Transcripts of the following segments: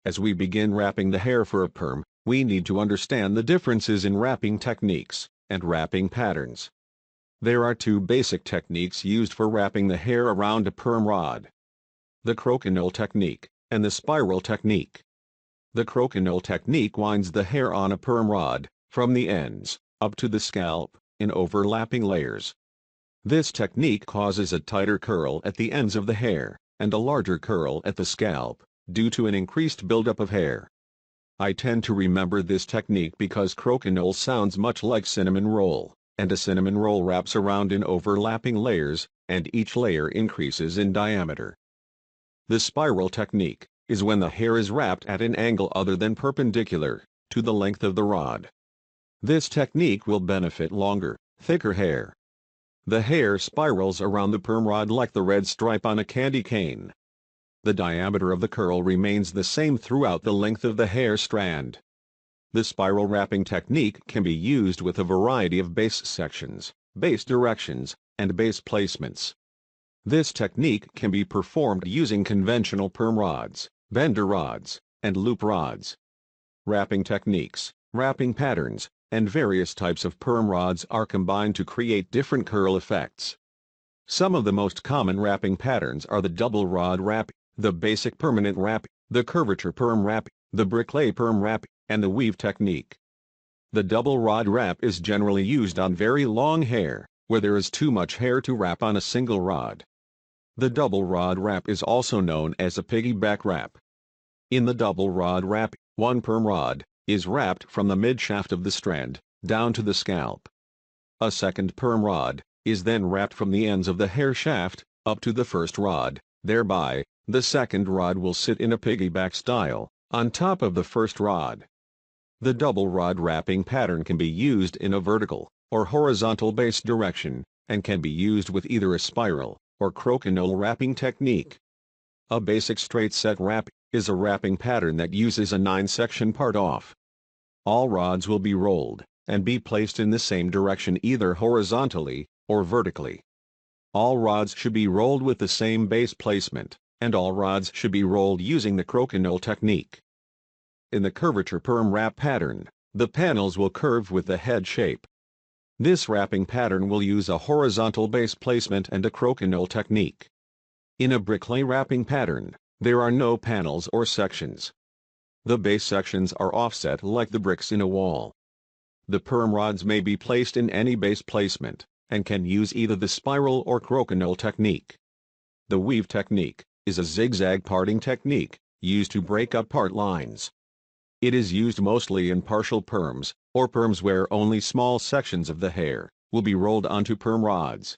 As we begin wrapping the hair for a perm, we need to understand the differences in wrapping techniques and wrapping patterns. There are two basic techniques used for wrapping the hair around a perm rod: the crokinole technique and the spiral technique. The crokinole technique winds the hair on a perm rod, from the ends, up to the scalp, in overlapping layers. This technique causes a tighter curl at the ends of the hair, and a larger curl at the scalp, due to an increased buildup of hair. I tend to remember this technique because crokinole sounds much like cinnamon roll, and a cinnamon roll wraps around in overlapping layers, and each layer increases in diameter. The spiral technique is when the hair is wrapped at an angle other than perpendicular to the length of the rod. This technique will benefit longer, thicker hair. The hair spirals around the perm rod like the red stripe on a candy cane. The diameter of the curl remains the same throughout the length of the hair strand. The spiral wrapping technique can be used with a variety of base sections, base directions, and base placements. This technique can be performed using conventional perm rods, bender rods, and loop rods. Wrapping techniques, wrapping patterns, and various types of perm rods are combined to create different curl effects. Some of the most common wrapping patterns are the double rod wrap, the basic permanent wrap, the curvature perm wrap, the bricklay perm wrap, and the weave technique. The double rod wrap is generally used on very long hair, where there is too much hair to wrap on a single rod. The double rod wrap is also known as a piggyback wrap. In the double rod wrap, one perm rod is wrapped from the mid-shaft of the strand down to the scalp. A second perm rod is then wrapped from the ends of the hair shaft up to the first rod. Thereby, the second rod will sit in a piggyback style on top of the first rod. The double rod wrapping pattern can be used in a vertical or horizontal base direction, and can be used with either a spiral or crokinole wrapping technique. A basic straight set wrap is a wrapping pattern that uses a 9-section part-off. All rods will be rolled and be placed in the same direction either horizontally or vertically. All rods should be rolled with the same base placement, and all rods should be rolled using the crokinole technique. In the curvature perm wrap pattern, the panels will curve with the head shape. This wrapping pattern will use a horizontal base placement and a crokinole technique. In a bricklay wrapping pattern, there are no panels or sections. The base sections are offset like the bricks in a wall. The perm rods may be placed in any base placement, and can use either the spiral or crokinole technique. The weave technique is a zigzag parting technique used to break up part lines. It is used mostly in partial perms, or perms where only small sections of the hair will be rolled onto perm rods.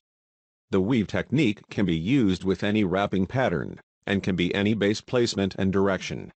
The weave technique can be used with any wrapping pattern, and can be any base placement and direction.